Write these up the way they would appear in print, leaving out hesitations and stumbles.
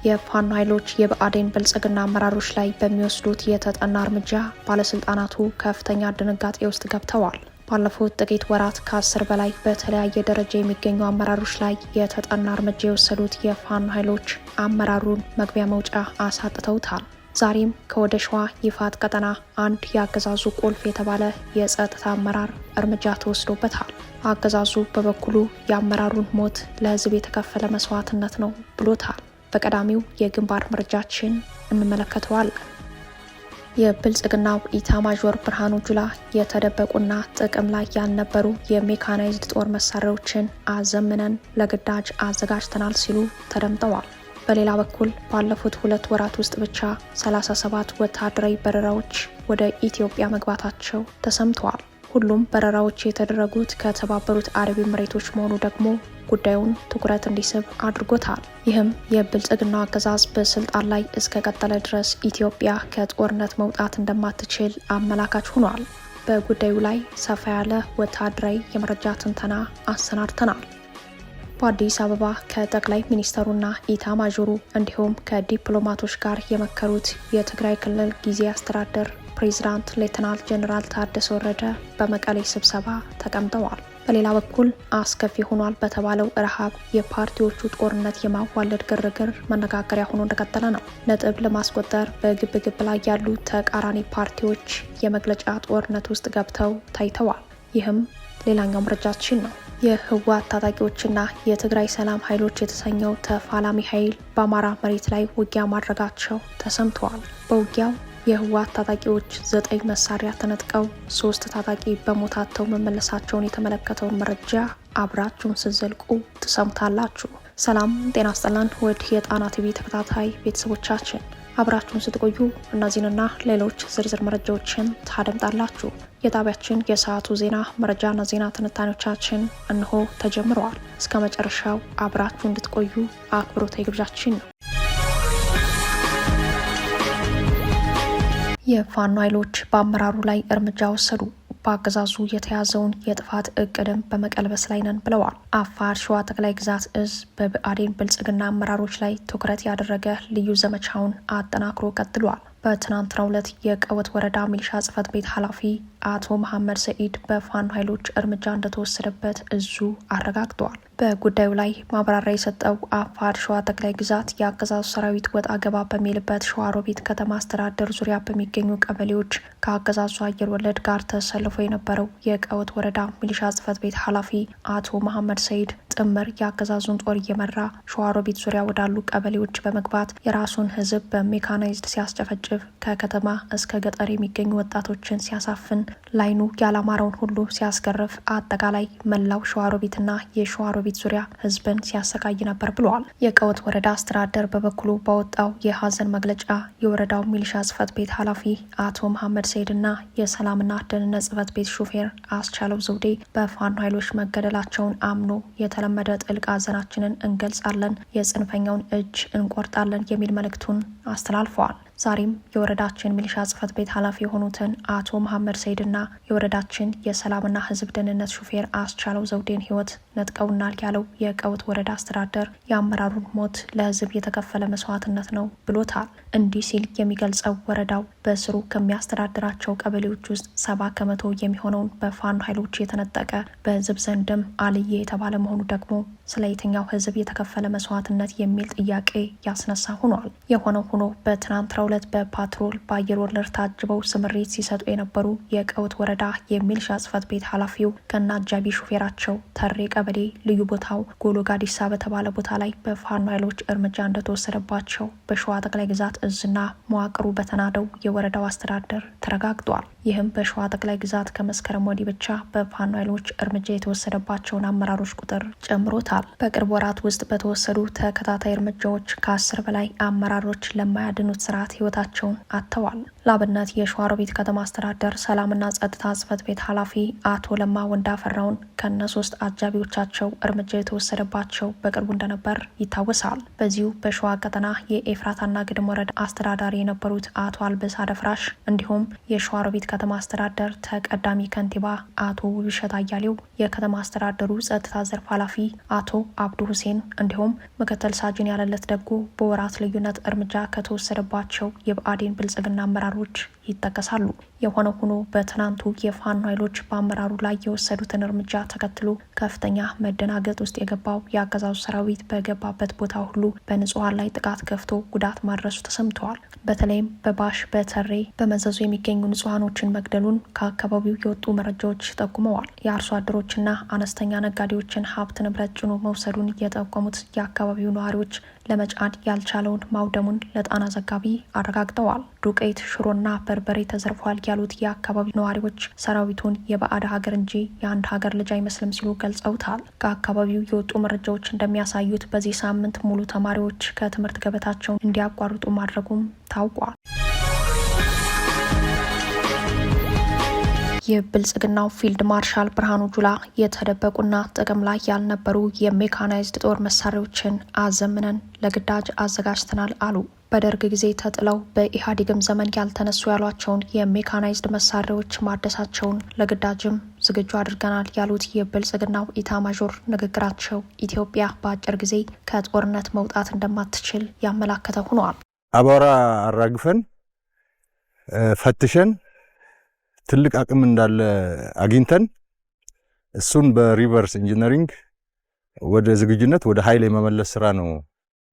የፋኖ ኃይሎች የብአዴን ብልጽግና አመራሮች ላይ በሚወስዱት የተጠና እርምጃ ባለስልጣናቱ ከፍተኛ ድንጋጤ ውስጥ ገብተዋል። ባለፉት ጥቂት ወራት ከ10 በላይ በተለያየ ደረጃ የሚገኙ አመራሮች ላይ የተጠና እርምጃ የወሰዱት የፋኖ ኃይሎች አመራሩን መግቢያ መውጫ አሳጥተውታል። ዛሬም ከወደ ሸዋ ይፋት ቀጠና አንድ የአገዛዙ ቁልፍ የተባለ የጸጥታ አመራር እርምጃ ተወስዶበታል። አገዛዙ በበኩሉ የአመራሩን ሞት ለህዝብ የተከፈለ መስዋዕትነት ነው ብሎታል። በቀዳሚው የግንባር መረጃችን እንመለከተዋለን። የብልጽግናው ኢታማዦር ብርሃኑ ጁላ የተደበቁና ጥቅም ላይ ያልነበሩ የሜካናይዝድ ጦር መሳሪያዎችን አዘምነን ለግዳጅ አዘጋጅተናል ሲሉ ተደምጠዋል። በሌላ በኩል ባለፉት 2 ወራት ውስጥ ብቻ 37 ወታደራዊ በረራዎች ወደ ኢትዮጵያ መግባታቸው ተሰምተዋል። ሁሉም በረራዎች የተደረጉት ከተባበሩት አረብ ኤሚሬቶች መሆኑ ደግሞ ጉዳዩን ትኩረት እንዲስብ አድርጎታል። ይህም የብልጽግናው አገዛዝ በስልጣን ላይ እስከቀጠለ ድረስ ኢትዮጵያ ከጦርነት መውጣት እንደማትችል አመላካች ሆኗል። በጉዳዩ ላይ ሰፋ ያለ ወታደራዊ የመረጃ ትንተና አሰናድተናል። በአዲስ አበባ ከጠቅላይ ሚኒስተሩና ኢታማዦሩ እንዲሁም ከዲፕሎማቶች ጋር የመከሩት የትግራይ ክልል ጊዜያዊ አስተዳደር ፕሬዝዳንት ሌተናል ጄኔራል ታደሰ ወረደ በመቀሌ ስብሰባ ተቀምጠዋል። በሌላ በኩል አስከፊ ሆኗል በተባለው ረሃብ የፓርቲዎቹ ጦርነት የማዋለድ ግርግር መነጋገሪያ ሆኖ እንደቀጠለ ነው። ነጥብ ለማስቆጠር በግብግብ ላይ ያሉ ተቃራኒ ፓርቲዎች የመግለጫ ጦርነት ውስጥ ገብተው ታይተዋል። ይህም ሌላኛው መረጃችን ነው። የህወሓት ታጣቂዎችና የትግራይ ሰላም ኃይሎች የተሰኘው ተፋላሚ ኃይል በአማራ መሬት ላይ ውጊያ ማድረጋቸው ተሰምተዋል። በውጊያው የህወሓት ታጣቂዎች 9 መሳሪያ ተነጥቀው 3 ታጣቂ በሞታተው መመለሳቸውን የተመለከተውን መረጃ አብራችሁን ስትዘልቁ ትሰሙታላችሁ። ሰላም ጤና ይስጥልን ውድ የጣና ቲቪ ተከታታይ ቤተሰቦቻችን፣ አብራችሁን ስትቆዩ እነዚህንና ሌሎች ዝርዝር መረጃዎችን ታደምጣላችሁ። የጣቢያችን የሰዓቱ ዜና መረጃና ዜና ትንታኔዎቻችን እንሆ ተጀምረዋል። እስከ መጨረሻው አብራችሁ እንድትቆዩ አክብሮታዊ ግብዣችን ነው። የፋኖ ኃይሎች በአመራሩ ላይ እርምጃ ወሰዱ። በአገዛዙ የተያዘውን የጥፋት እቅድም በመቀልበስ ላይ ነን ብለዋል። አፋር ሸዋ ጠቅላይ ግዛት እዝ በብአዴን ብልጽግና አመራሮች ላይ ትኩረት ያደረገ ልዩ ዘመቻውን አጠናክሮ ቀጥሏል። በትናንትናው ዕለት የቀወት ወረዳ ሚሊሻ ጽሕፈት ቤት ኃላፊ አቶ መሐመድ ሰኢድ በፋኖ ኃይሎች እርምጃ እንደተወሰደበት እዙ አረጋግጧል። በጉዳዩ ላይ ማብራሪያ የሰጠው አፋር ሸዋ ጠቅላይ ግዛት የአገዛዙ ሰራዊት ወጣ ገባ በሚልበት ሸዋሮቢት ከተማ አስተዳደር ዙሪያ በሚገኙ ቀበሌዎች ከአገዛዙ አየር ወለድ ጋር ተሰልፎ የነበረው የቀወት ወረዳ ሚሊሻ ጽሕፈት ቤት ኃላፊ አቶ መሐመድ ሰኢድ ጥምር የአገዛዙን ጦር እየመራ ሸዋሮቢት ዙሪያ ወዳሉ ቀበሌዎች በመግባት የራሱን ሕዝብ በሜካናይዝድ ሲያስጨፈጭፍ ከከተማ እስከ ገጠር የሚገኙ ወጣቶችን ሲያሳፍን ላይኑ ያላማረውን ሁሉ ሲያስገርፍ አጠቃላይ መላው ሸዋሮቢትና የሸዋሮቢት ዙሪያ ህዝብን ሲያሰቃይ ነበር ብለዋል። የቀወት ወረዳ አስተዳደር በበኩሉ ባወጣው የሀዘን መግለጫ የወረዳው ሚሊሻ ጽሕፈት ቤት ኃላፊ አቶ መሐመድ ሰኢድና የሰላምና ደህንነት ጽሕፈት ቤት ሹፌር አስቻለው ዘውዴ በፋኖ ኃይሎች መገደላቸውን አምኖ የተለመደ ጥልቅ ሀዘናችንን እንገልጻለን፣ የጽንፈኛውን እጅ እንቆርጣለን የሚል መልእክቱን አስተላልፈዋል። ዛሬም የወረዳችን ሚሊሻ ጽሕፈት ቤት ኃላፊ የሆኑትን አቶ መሐመድ ሰኢድና የወረዳችን የሰላምና ህዝብ ደህንነት ሹፌር አስቻለው ዘውዴን ህይወት ነጥቀውናል ያለው የቀወት ወረዳ አስተዳደር የአመራሩን ሞት ለህዝብ የተከፈለ መስዋዕትነት ነው ብሎታል። እንዲህ ሲል የሚገልጸው ወረዳው በስሩ ከሚያስተዳድራቸው ቀበሌዎች ውስጥ 70 ከመቶ የሚሆነውን በፋኖ ኃይሎች የተነጠቀ በህዝብ ዘንድም አልዬ የተባለ መሆኑ ደግሞ ስለ የትኛው ህዝብ የተከፈለ መስዋዕትነት የሚል ጥያቄ ያስነሳ ሆኗል። የሆነው ሆኖ በትናንትናው ዕለት በፓትሮል በአየር ወለድ ታጅበው ስምሪት ሲሰጡ የነበሩ የቀወት ወረዳ የሚሊሻ ጽሕፈት ቤት ኃላፊው ከነ አጃቢ ሹፌራቸው ተሬ ቀበሌ ልዩ ቦታው ጎሎ ጋዲሳ በተባለ ቦታ ላይ በፋኖ ኃይሎች እርምጃ እንደተወሰደባቸው በሸዋ ጠቅላይ ግዛት እዝና መዋቅሩ በተናደው የወረዳው አስተዳደር ተረጋግጧል። ይህም በሸዋ ጠቅላይ ግዛት ከመስከረም ወዲህ ብቻ በፋኖ ኃይሎች እርምጃ የተወሰደባቸውን አመራሮች ቁጥር ጨምሮታል። በቅርብ ወራት ውስጥ በተወሰዱ ተከታታይ እርምጃዎች ከ10 በላይ አመራሮች ለማያድኑት ስርዓት ህይወታቸውን አጥተዋል። ለአብነት የሸዋሮቢት ከተማ አስተዳደር ሰላምና ጸጥታ ጽሕፈት ቤት ኃላፊ አቶ ለማ ወንዳፈራውን ከነ 3 አጃቢዎቻቸው እርምጃ የተወሰደባቸው በቅርቡ እንደነበር ይታወሳል። በዚሁ በሸዋ ቀጠና የኤፍራታና ግድም ወረዳ አስተዳዳሪ የነበሩት አቶ አልበስ አደፍራሽ እንዲሁም የሸዋሮቢት ከተማ አስተዳደር ተቀዳሚ ከንቲባ አቶ ውብሸት አያሌው፣ የከተማ አስተዳደሩ ጸጥታ ዘርፍ ኃላፊ አቶ አብዱ ሁሴን እንዲሁም ምክትል ሳጅን ያለለት ደጎ በወራት ልዩነት እርምጃ ከተወሰደባቸው የብአዴን ብልጽግና አመራሮች ይጠቀሳሉ። የሆነ ሆኖ በትናንቱ የፋኖ ኃይሎች በአመራሩ ላይ የወሰዱትን እርምጃ ተከትሎ ከፍተኛ መደናገጥ ውስጥ የገባው የአገዛዙ ሰራዊት በገባበት ቦታ ሁሉ በንጹሐን ላይ ጥቃት ከፍቶ ጉዳት ማድረሱ ተሰምተዋል። በተለይም በባሽ በተሬ በመዘዙ የሚገኙ ንጹሐኖችን መግደሉን ከአካባቢው የወጡ መረጃዎች ጠቁመዋል። የአርሶ አደሮችና አነስተኛ ነጋዴዎችን ሀብት ንብረት ጭኖ መውሰዱን የጠቆሙት የአካባቢው ነዋሪዎች ለመጫን ያልቻለውን ማውደሙን ለጣና ዘጋቢ አረጋግጠዋል። ዱቄት፣ ሽሮና በርበሬ ተዘርፏል ያሉት የአካባቢው ነዋሪዎች ሰራዊቱን የባዕድ ሀገር እንጂ የአንድ ሀገር ልጅ አይመስልም ሲሉ ገልጸውታል። ከአካባቢው የወጡ መረጃዎች እንደሚያሳዩት በዚህ ሳምንት ሙሉ ተማሪዎች ከትምህርት ገበታቸውን እንዲያቋርጡ ማድረጉም ታውቋል። የብልጽግናው ፊልድ ማርሻል ብርሃኑ ጁላ የተደበቁና ጥቅም ላይ ያልነበሩ የሜካናይዝድ ጦር መሳሪያዎችን አዘምነን ለግዳጅ አዘጋጅተናል አሉ። በደርግ ጊዜ ተጥለው በኢህአዴግም ዘመን ያልተነሱ ያሏቸውን የሜካናይዝድ መሳሪያዎች ማደሳቸውን ለግዳጅም ዝግጁ አድርገናል ያሉት የብልጽግናው ኢታማዦር ንግግራቸው ኢትዮጵያ በአጭር ጊዜ ከጦርነት መውጣት እንደማትችል ያመላከተ ሆኗል። አቧራ አራግፈን ፈትሸን ትልቅ አቅም እንዳለ አግኝተን እሱን በሪቨርስ ኢንጂነሪንግ ወደ ዝግጁነት ወደ ኃይል የመመለስ ስራ ነው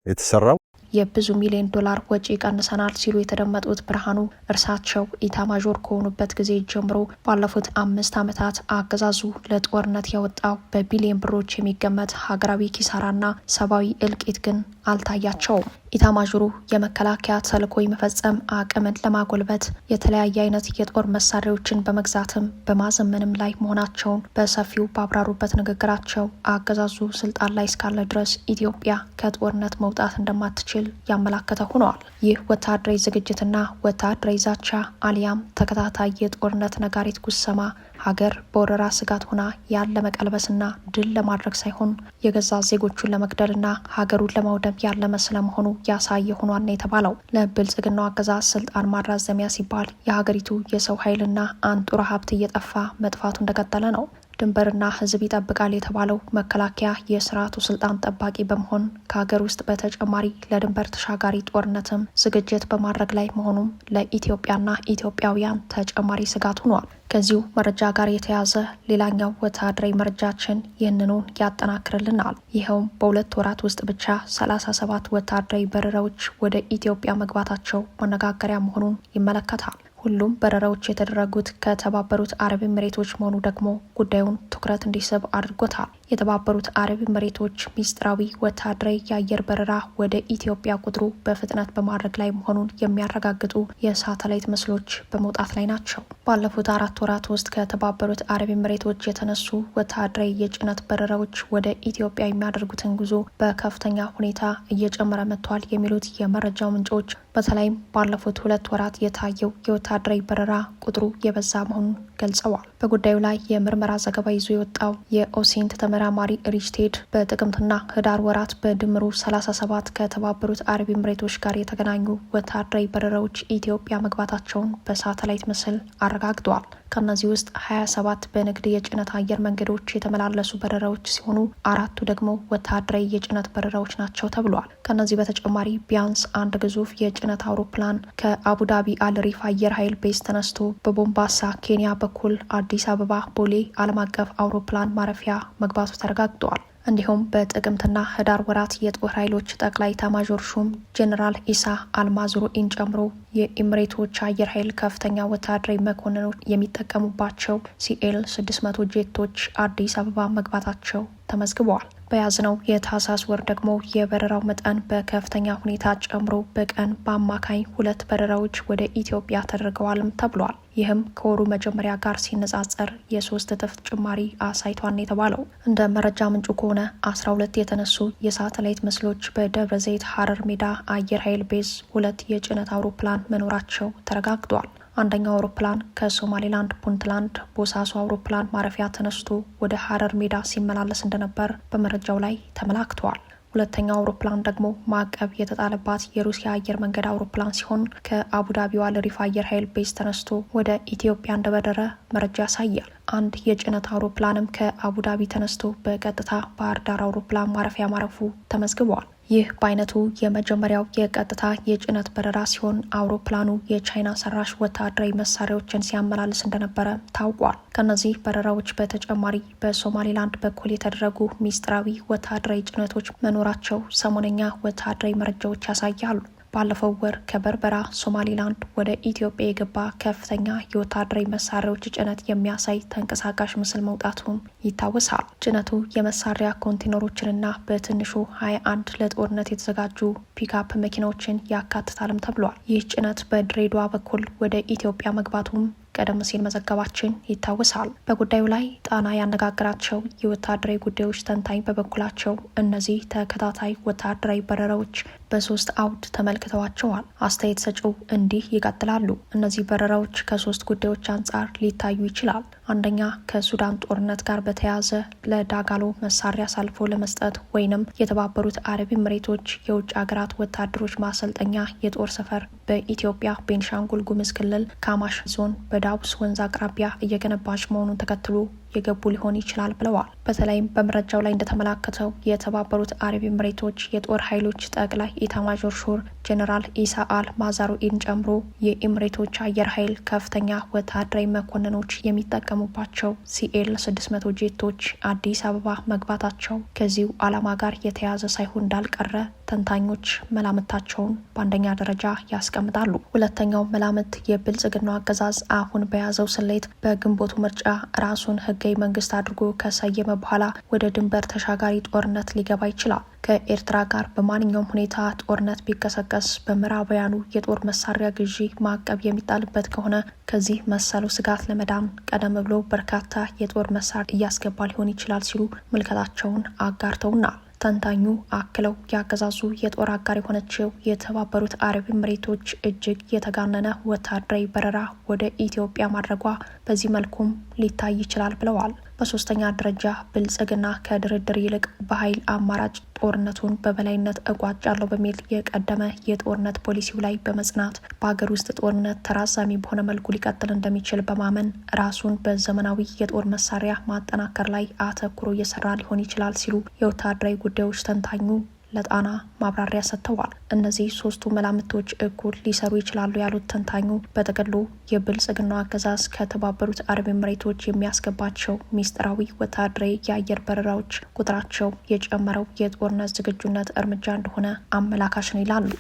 የተሰራው። የብዙ ሚሊዮን ዶላር ወጪ ቀንሰናል ሲሉ የተደመጡት ብርሃኑ እርሳቸው ኢታማዦር ከሆኑበት ጊዜ ጀምሮ ባለፉት 5 ዓመታት አገዛዙ ለጦርነት ያወጣው በቢሊዮን ብሮች የሚገመት ሀገራዊ ኪሳራና ሰብአዊ እልቂት ግን አልታያቸውም። ኢታማዦሩ የመከላከያ ተልዕኮ የመፈጸም አቅምን ለማጎልበት የተለያየ አይነት የጦር መሳሪያዎችን በመግዛትም በማዘመንም ላይ መሆናቸውን በሰፊው ባብራሩበት ንግግራቸው አገዛዙ ስልጣን ላይ እስካለ ድረስ ኢትዮጵያ ከጦርነት መውጣት እንደማትችል ያመላከተ ሆነዋል። ይህ ወታደራዊ ዝግጅትና ወታደራዊ ዛቻ አሊያም ተከታታይ የጦርነት ነጋሪት ጉሰማ ሀገር በወረራ ስጋት ሆና ያለ መቀልበስና ድል ለማድረግ ሳይሆን የገዛ ዜጎቹን ለመግደልና ሀገሩን ለማውደም ያለመ ስለመሆኑ ያሳየ ሆኗል ነው የተባለው። ለብልጽግናው አገዛዝ ስልጣን ማራዘሚያ ሲባል የሀገሪቱ የሰው ኃይልና አንጡራ ሀብት እየጠፋ መጥፋቱ እንደቀጠለ ነው። ድንበርና ሕዝብ ይጠብቃል የተባለው መከላከያ የስርዓቱ ስልጣን ጠባቂ በመሆን ከሀገር ውስጥ በተጨማሪ ለድንበር ተሻጋሪ ጦርነትም ዝግጅት በማድረግ ላይ መሆኑም ለኢትዮጵያና ኢትዮጵያውያን ተጨማሪ ስጋት ሆኗል። ከዚሁ መረጃ ጋር የተያዘ ሌላኛው ወታደራዊ መረጃችን ይህንኑ ያጠናክርልናል። ይኸውም በ2 ወራት ውስጥ ብቻ 37 ወታደራዊ በረራዎች ወደ ኢትዮጵያ መግባታቸው መነጋገሪያ መሆኑን ይመለከታል። ሁሉም በረራዎች የተደረጉት ከተባበሩት አረብ ኤሚሬቶች መሆኑ ደግሞ ጉዳዩን ትኩረት እንዲስብ አድርጎታል። የተባበሩት አረብ ኤሚሬቶች ሚስጥራዊ ወታደራዊ የአየር በረራ ወደ ኢትዮጵያ ቁጥሩ በፍጥነት በማድረግ ላይ መሆኑን የሚያረጋግጡ የሳተላይት ምስሎች በመውጣት ላይ ናቸው። ባለፉት 4 ወራት ውስጥ ከተባበሩት አረብ ኤሚሬቶች የተነሱ ወታደራዊ የጭነት በረራዎች ወደ ኢትዮጵያ የሚያደርጉትን ጉዞ በከፍተኛ ሁኔታ እየጨመረ መጥቷል የሚሉት የመረጃው ምንጮች በተለይም ባለፉት 2 ወራት የታየው የወታደራዊ በረራ ቁጥሩ የበዛ መሆኑን ገልጸዋል። በጉዳዩ ላይ የምርመራ ዘገባ ይዞ የወጣው የኦሲንት ተመራማሪ ሪችቴድ በጥቅምትና ህዳር ወራት በድምሩ 37 ከተባበሩት አረብ ኤሚሬቶች ጋር የተገናኙ ወታደራዊ በረራዎች ኢትዮጵያ መግባታቸውን በሳተላይት ምስል አረጋግጠዋል። ከነዚህ ውስጥ 27 በንግድ የጭነት አየር መንገዶች የተመላለሱ በረራዎች ሲሆኑ 4ቱ ደግሞ ወታደራዊ የጭነት በረራዎች ናቸው ተብሏል። ከነዚህ በተጨማሪ ቢያንስ አንድ ግዙፍ የጭነት አውሮፕላን ከአቡዳቢ አልሪፍ አየር ኃይል ቤዝ ተነስቶ በቦምባሳ ኬንያ በኩል አዲስ አበባ ቦሌ ዓለም አቀፍ አውሮፕላን ማረፊያ መግባቱ ተረጋግጧል። እንዲሁም በጥቅምትና ህዳር ወራት የጦር ኃይሎች ጠቅላይ ኤታማዦር ሹም ጄኔራል ኢሳ አልማዝሩኢን ጨምሮ የኤሚሬቶች አየር ኃይል ከፍተኛ ወታደራዊ መኮንኖች የሚጠቀሙባቸው ሲኤል 600 ጄቶች አዲስ አበባ መግባታቸው ተመዝግበዋል። በያዝነው የታህሳስ ወር ደግሞ የበረራው መጠን በከፍተኛ ሁኔታ ጨምሮ በቀን በአማካኝ 2 በረራዎች ወደ ኢትዮጵያ ተደርገዋልም ተብሏል። ይህም ከወሩ መጀመሪያ ጋር ሲነጻጸር የ3 እጥፍ ጭማሪ አሳይቷል የተባለው። እንደ መረጃ ምንጩ ከሆነ 12 የተነሱ የሳተላይት ምስሎች በደብረ ዘይት ሀረር ሜዳ አየር ኃይል ቤዝ 2 የጭነት አውሮፕላን መኖራቸው ተረጋግጧል። አንደኛው አውሮፕላን ከሶማሌላንድ ፑንትላንድ ቦሳሶ አውሮፕላን ማረፊያ ተነስቶ ወደ ሀረር ሜዳ ሲመላለስ እንደነበር በመረጃው ላይ ተመላክተዋል። ሁለተኛው አውሮፕላን ደግሞ ማዕቀብ የተጣለባት የሩሲያ አየር መንገድ አውሮፕላን ሲሆን ከአቡዳቢዋ ለሪፍ አየር ኃይል ቤዝ ተነስቶ ወደ ኢትዮጵያ እንደበረረ መረጃ ያሳያል። አንድ የጭነት አውሮፕላንም ከአቡዳቢ ተነስቶ በቀጥታ ባህር ዳር አውሮፕላን ማረፊያ ማረፉ ተመዝግበዋል። ይህ በአይነቱ የመጀመሪያው የቀጥታ የጭነት በረራ ሲሆን አውሮፕላኑ የቻይና ሰራሽ ወታደራዊ መሳሪያዎችን ሲያመላልስ እንደነበረ ታውቋል። ከነዚህ በረራዎች በተጨማሪ በሶማሌላንድ በኩል የተደረጉ ሚስጥራዊ ወታደራዊ ጭነቶች መኖራቸው ሰሞነኛ ወታደራዊ መረጃዎች ያሳያሉ። ባለፈው ወር ከበርበራ ሶማሌላንድ ወደ ኢትዮጵያ የገባ ከፍተኛ የወታደራዊ መሳሪያዎች ጭነት የሚያሳይ ተንቀሳቃሽ ምስል መውጣቱም ይታወሳል። ጭነቱ የመሳሪያ ኮንቴነሮችንና በትንሹ 21 ለጦርነት የተዘጋጁ ፒክአፕ መኪናዎችን ያካትታልም ተብሏል። ይህ ጭነት በድሬዳዋ በኩል ወደ ኢትዮጵያ መግባቱም ቀደም ሲል መዘገባችን ይታወሳል። በጉዳዩ ላይ ጣና ያነጋገራቸው የወታደራዊ ጉዳዮች ተንታኝ በበኩላቸው እነዚህ ተከታታይ ወታደራዊ በረራዎች በሶስት አውድ ተመልክተዋቸዋል። አስተያየት ሰጪው እንዲህ ይቀጥላሉ። እነዚህ በረራዎች ከሶስት ጉዳዮች አንጻር ሊታዩ ይችላል። አንደኛ፣ ከሱዳን ጦርነት ጋር በተያያዘ ለዳጋሎ መሳሪያ አሳልፎ ለመስጠት ወይንም የተባበሩት አረብ ኤሚሬቶች የውጭ ሀገራት ወታደሮች ማሰልጠኛ የጦር ሰፈር በኢትዮጵያ ቤንሻንጉል ጉሙዝ ክልል ካማሽ ዞን በዳቡስ ወንዝ አቅራቢያ እየገነባች መሆኑን ተከትሎ የገቡ ሊሆን ይችላል ብለዋል። በተለይም በመረጃው ላይ እንደተመላከተው የተባበሩት አረብ ኤሚሬቶች የጦር ኃይሎች ጠቅላይ ኢታማዦር ሹር ጄኔራል ኢሳ አል ማዛሩኢን ጨምሮ የኤሚሬቶች አየር ኃይል ከፍተኛ ወታደራዊ መኮንኖች የሚጠቀሙባቸው ሲኤል 600 ጄቶች አዲስ አበባ መግባታቸው ከዚሁ ዓላማ ጋር የተያያዘ ሳይሆን እንዳልቀረ ተንታኞች መላምታቸውን በአንደኛ ደረጃ ያስቀምጣሉ። ሁለተኛው መላምት የብልጽግናው አገዛዝ አሁን በያዘው ስሌት በግንቦቱ ምርጫ ራሱን ህጋዊ መንግስት አድርጎ ከሰየመ በኋላ ወደ ድንበር ተሻጋሪ ጦርነት ሊገባ ይችላል። ከኤርትራ ጋር በማንኛውም ሁኔታ ጦርነት ቢቀሰቀስ በምዕራባውያኑ የጦር መሳሪያ ግዢ ማዕቀብ የሚጣልበት ከሆነ ከዚህ መሰሉ ስጋት ለመዳን ቀደም ብሎ በርካታ የጦር መሳሪያ እያስገባ ሊሆን ይችላል ሲሉ ምልከታቸውን አጋርተውናል። ተንታኙ አክለው ያገዛዙ የጦር አጋር የሆነችው የተባበሩት አረብ ኤሚሬቶች እጅግ የተጋነነ ወታደራዊ በረራ ወደ ኢትዮጵያ ማድረጓ በዚህ መልኩም ሊታይ ይችላል ብለዋል። በሶስተኛ ደረጃ ብልጽግና ከድርድር ይልቅ በኃይል አማራጭ ጦርነቱን በበላይነት እቋጫለሁ በሚል የቀደመ የጦርነት ፖሊሲው ላይ በመጽናት በሀገር ውስጥ ጦርነት ተራዛሚ በሆነ መልኩ ሊቀጥል እንደሚችል በማመን ራሱን በዘመናዊ የጦር መሳሪያ ማጠናከር ላይ አተኩሮ እየሰራ ሊሆን ይችላል ሲሉ የወታደራዊ ጉዳዮች ተንታኙ ለጣና ማብራሪያ ሰጥተዋል። እነዚህ ሶስቱ መላምቶች እኩል ሊሰሩ ይችላሉ ያሉት ተንታኙ በጥቅሉ የብልጽግናው አገዛዝ ከተባበሩት አረብ ኤሚሬቶች የሚያስገባቸው ሚስጥራዊ ወታደራዊ የአየር በረራዎች ቁጥራቸው የጨመረው የጦርነት ዝግጁነት እርምጃ እንደሆነ አመላካሽ ነው ይላሉ።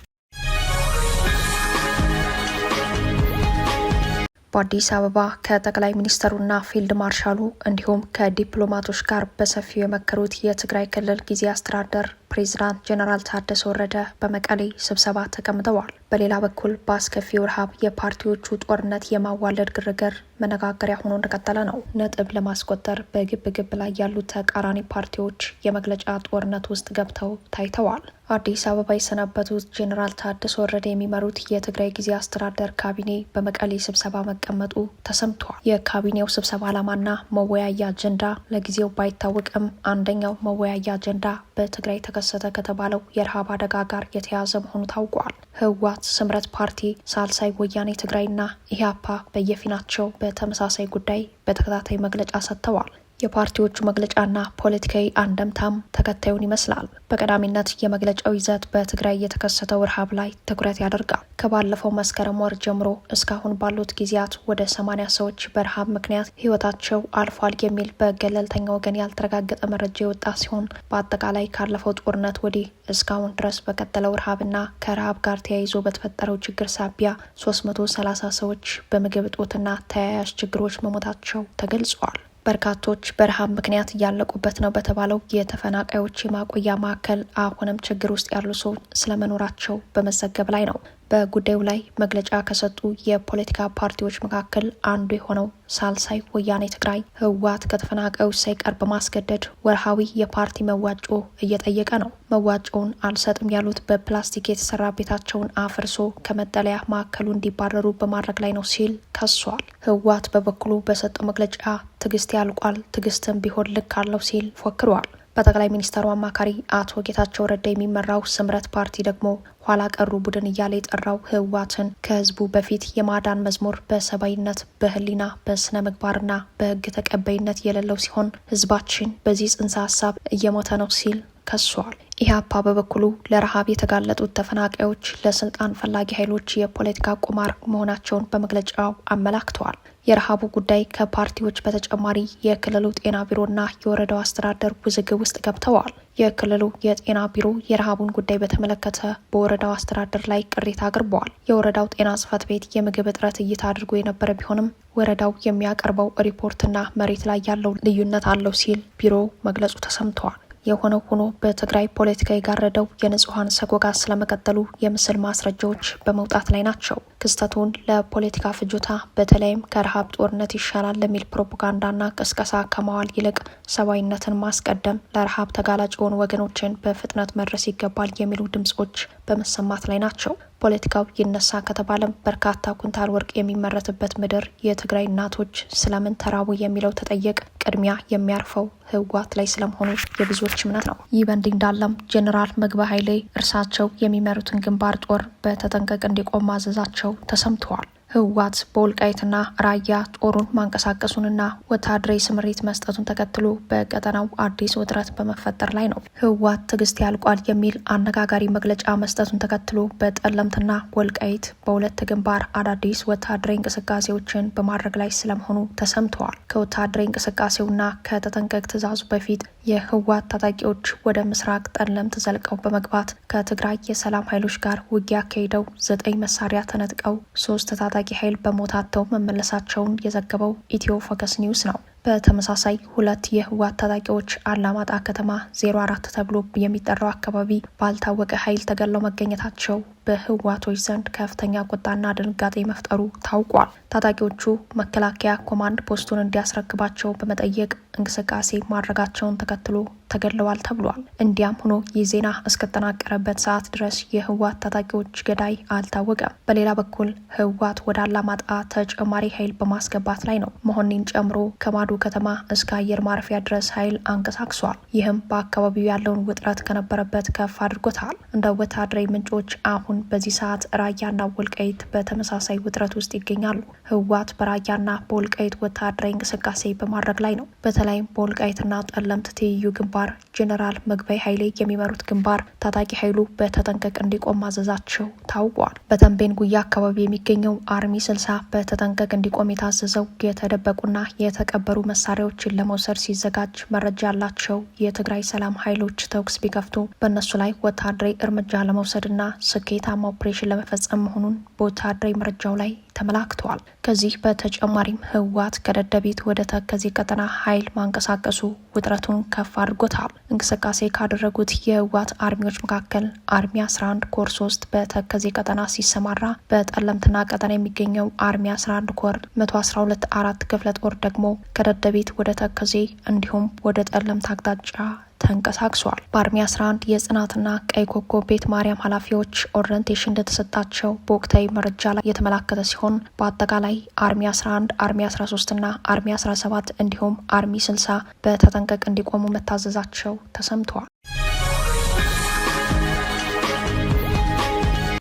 በአዲስ አበባ ከጠቅላይ ሚኒስትሩና ፊልድ ማርሻሉ እንዲሁም ከዲፕሎማቶች ጋር በሰፊው የመከሩት የትግራይ ክልል ጊዜያዊ አስተዳደር ፕሬዚዳንት ጄኔራል ታደሰ ወረደ በመቀሌ ስብሰባ ተቀምጠዋል። በሌላ በኩል በአስከፊው ረሃብ የፓርቲዎቹ ጦርነት የማዋለድ ግርግር መነጋገሪያ ሆኖ እንደቀጠለ ነው። ነጥብ ለማስቆጠር በግብ ግብ ላይ ያሉት ተቃራኒ ፓርቲዎች የመግለጫ ጦርነት ውስጥ ገብተው ታይተዋል። አዲስ አበባ የሰነበቱት ጄኔራል ታደሰ ወረደ የሚመሩት የትግራይ ጊዜያዊ አስተዳደር ካቢኔ በመቀሌ ስብሰባ መቀመጡ ተሰምቷል። የካቢኔው ስብሰባ ዓላማና መወያያ አጀንዳ ለጊዜው ባይታወቅም አንደኛው መወያያ አጀንዳ በትግራይ ተከሰተ ከተባለው የረሃብ አደጋ ጋር የተያያዘ መሆኑ ታውቋል። ህወሓት፣ ስምረት ፓርቲ፣ ሳልሳይ ወያኔ ትግራይና ኢህአፓ በየፊናቸው በተመሳሳይ ጉዳይ በተከታታይ መግለጫ ሰጥተዋል። የፓርቲዎቹ መግለጫና ፖለቲካዊ አንደምታም ተከታዩን ይመስላል። በቀዳሚነት የመግለጫው ይዘት በትግራይ የተከሰተው ረሃብ ላይ ትኩረት ያደርጋል። ከባለፈው መስከረም ወር ጀምሮ እስካሁን ባሉት ጊዜያት ወደ 80 ሰዎች በረሃብ ምክንያት ህይወታቸው አልፏል የሚል በገለልተኛ ወገን ያልተረጋገጠ መረጃ የወጣ ሲሆን በአጠቃላይ ካለፈው ጦርነት ወዲህ እስካሁን ድረስ በቀጠለው ረሃብና ከረሃብ ጋር ተያይዞ በተፈጠረው ችግር ሳቢያ 330 ሰዎች በምግብ እጦትና ተያያዥ ችግሮች መሞታቸው ተገልጿል። በርካቶች በረሃብ ምክንያት እያለቁበት ነው በተባለው የተፈናቃዮች የማቆያ ማዕከል አሁንም ችግር ውስጥ ያሉ ሰዎች ስለመኖራቸው በመዘገብ ላይ ነው። በጉዳዩ ላይ መግለጫ ከሰጡ የፖለቲካ ፓርቲዎች መካከል አንዱ የሆነው ሳልሳይ ወያኔ ትግራይ ህወሓት ከተፈናቃዮች ሳይቀር በማስገደድ ወርሃዊ የፓርቲ መዋጮ እየጠየቀ ነው። መዋጮውን አልሰጥም ያሉት በፕላስቲክ የተሰራ ቤታቸውን አፍርሶ ከመጠለያ ማዕከሉ እንዲባረሩ በማድረግ ላይ ነው ሲል ከሷል። ህወሓት በበኩሉ በሰጠው መግለጫ ትዕግስት ያልቋል፣ ትዕግስትም ቢሆን ልክ አለው ሲል ፎክሯል። በጠቅላይ ሚኒስትሩ አማካሪ አቶ ጌታቸው ረዳ የሚመራው ስምረት ፓርቲ ደግሞ ኋላ ቀሩ ቡድን እያለ የጠራው ህወሓትን ከህዝቡ በፊት የማዳን መዝሙር በሰባይነት በህሊና በስነ ምግባርና በህግ ተቀባይነት የሌለው ሲሆን ህዝባችን በዚህ ጽንሰ ሀሳብ እየሞተ ነው ሲል ከሷል። ኢህአፓ በበኩሉ ለረሃብ የተጋለጡት ተፈናቃዮች ለስልጣን ፈላጊ ኃይሎች የፖለቲካ ቁማር መሆናቸውን በመግለጫው አመላክተዋል። የረሃቡ ጉዳይ ከፓርቲዎች በተጨማሪ የክልሉ ጤና ቢሮና የወረዳው አስተዳደር ውዝግብ ውስጥ ገብተዋል። የክልሉ የጤና ቢሮ የረሃቡን ጉዳይ በተመለከተ በወረዳው አስተዳደር ላይ ቅሬታ አቅርበዋል። የወረዳው ጤና ጽሕፈት ቤት የምግብ እጥረት እይታ አድርጎ የነበረ ቢሆንም ወረዳው የሚያቀርበው ሪፖርትና መሬት ላይ ያለው ልዩነት አለው ሲል ቢሮው መግለጹ ተሰምተዋል። የሆነው ሆኖ በትግራይ ፖለቲካ የጋረደው የንጹሐን ሰቆቃ ስለመቀጠሉ የምስል ማስረጃዎች በመውጣት ላይ ናቸው። ክስተቱን ለፖለቲካ ፍጆታ በተለይም ከረሃብ ጦርነት ይሻላል ለሚል ፕሮፓጋንዳና ቅስቀሳ ከማዋል ይልቅ ሰብአዊነትን ማስቀደም፣ ለረሃብ ተጋላጭ የሆኑ ወገኖችን በፍጥነት መድረስ ይገባል የሚሉ ድምጾች በመሰማት ላይ ናቸው። ፖለቲካው ይነሳ ከተባለም በርካታ ኩንታል ወርቅ የሚመረትበት ምድር የትግራይ እናቶች ስለምን ተራቡ የሚለው ተጠየቅ ቅድሚያ የሚያርፈው ህወሓት ላይ ስለመሆኑ የብዙዎች እምነት ነው። ይህ በእንዲህ እንዳለም ጄኔራል ምግበ ኃይሌ እርሳቸው የሚመሩትን ግንባር ጦር በተጠንቀቅ እንዲቆም ማዘዛቸው ተሰምተዋል። ህወሓት በወልቃይትና ራያ ጦሩን ማንቀሳቀሱንና ወታደራዊ ስምሪት መስጠቱን ተከትሎ በቀጠናው አዲስ ውጥረት በመፈጠር ላይ ነው። ህወሓት ትዕግስት ያልቋል የሚል አነጋጋሪ መግለጫ መስጠቱን ተከትሎ በጠለምትና ወልቃይት በሁለት ግንባር አዳዲስ ወታደራዊ እንቅስቃሴዎችን በማድረግ ላይ ስለመሆኑ ተሰምተዋል። ከወታደራዊ እንቅስቃሴውና ከተጠንቀቅ ትዕዛዙ በፊት የህወሓት ታጣቂዎች ወደ ምስራቅ ጠለምት ዘልቀው በመግባት ከትግራይ የሰላም ኃይሎች ጋር ውጊያ አካሂደው 9 መሳሪያ ተነጥቀው 3 ታጣቂ ኃይል በሞታተው መመለሳቸውን የዘገበው ኢትዮ ፎከስ ኒውስ ነው። በተመሳሳይ 2 የህወሓት ታጣቂዎች አላማጣ ከተማ 04 ተብሎ የሚጠራው አካባቢ ባልታወቀ ኃይል ተገለው መገኘታቸው በህወሓቶች ዘንድ ከፍተኛ ቁጣና ድንጋጤ መፍጠሩ ታውቋል። ታጣቂዎቹ መከላከያ ኮማንድ ፖስቱን እንዲያስረክባቸው በመጠየቅ እንቅስቃሴ ማድረጋቸውን ተከትሎ ተገለዋል ተብሏል። እንዲያም ሆኖ ይህ ዜና እስከተጠናቀረበት ሰዓት ድረስ የህወሓት ታጣቂዎች ገዳይ አልታወቀም። በሌላ በኩል ህወሓት ወደ አላማጣ ተጨማሪ ኃይል በማስገባት ላይ ነው። መሆኒን ጨምሮ ከማዶ ከተማ እስከ አየር ማረፊያ ድረስ ኃይል አንቀሳቅሷል። ይህም በአካባቢው ያለውን ውጥረት ከነበረበት ከፍ አድርጎታል። እንደ ወታደራዊ ምንጮች አሁን በዚህ ሰዓት ራያና ወልቃይት በተመሳሳይ ውጥረት ውስጥ ይገኛሉ። ህወሓት በራያና በወልቃይት ወታደራዊ እንቅስቃሴ በማድረግ ላይ ነው። በተለይም በወልቃይትና ጠለምት ትይዩ ግንባር ጄኔራል ምግበይ ኃይሌ የሚመሩት ግንባር ታጣቂ ኃይሉ በተጠንቀቅ እንዲቆም ማዘዛቸው ታውቋል። በተንቤን ጉያ አካባቢ የሚገኘው አርሚ 60 በተጠንቀቅ እንዲቆም የታዘዘው የተደበቁና የተቀበሩ መሳሪያዎችን ለመውሰድ ሲዘጋጅ መረጃ ያላቸው የትግራይ ሰላም ኃይሎች ተኩስ ቢከፍቱ በእነሱ ላይ ወታደራዊ እርምጃ ለመውሰድና ስኬታማ ኦፕሬሽን ለመፈጸም መሆኑን በወታደራዊ መረጃው ላይ ተመላክተዋል። ከዚህ በተጨማሪም ህወሓት ከደደቢት ወደ ተከዜ ቀጠና ኃይል ማንቀሳቀሱ ውጥረቱን ከፍ አድርጎታል። እንቅስቃሴ ካደረጉት የህወሓት አርሚዎች መካከል አርሚ 11 ኮር 3 በተከዜ ቀጠና ሲሰማራ፣ በጠለምትና ቀጠና የሚገኘው አርሚ 11 ኮር 112 4 ክፍለ ጦር ደግሞ ከደደቢት ወደ ተከዜ እንዲሁም ወደ ጠለምት አቅጣጫ ተንቀሳቅሷል። በአርሚ 11 የጽናትና ቀይ ኮከብ ቤት ማርያም ኃላፊዎች ኦሪየንቴሽን እንደተሰጣቸው በወቅታዊ መረጃ ላይ የተመላከተ ሲሆን በአጠቃላይ አርሚ 11፣ አርሚ 13 እና አርሚ 17 እንዲሁም አርሚ 60 በተጠንቀቅ እንዲቆሙ መታዘዛቸው ተሰምተዋል።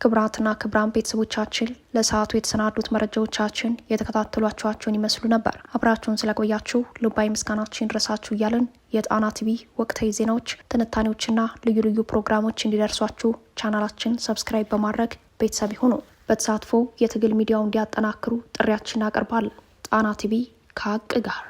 ክብራትና ክብራን ቤተሰቦቻችን ለሰዓቱ የተሰናዱት መረጃዎቻችን የተከታተሏቸውን ይመስሉ ነበር። አብራችሁን ስለቆያችሁ ልባዊ ምስጋናችን ይድረሳችሁ እያልን የጣና ቲቪ ወቅታዊ ዜናዎች፣ ትንታኔዎችና ልዩ ልዩ ፕሮግራሞች እንዲደርሷችሁ ቻናላችን ሰብስክራይብ በማድረግ ቤተሰብ ይሁኑ። በተሳትፎ የትግል ሚዲያው እንዲያጠናክሩ ጥሪያችን እናቀርባለን። ጣና ቲቪ ከሀቅ ጋር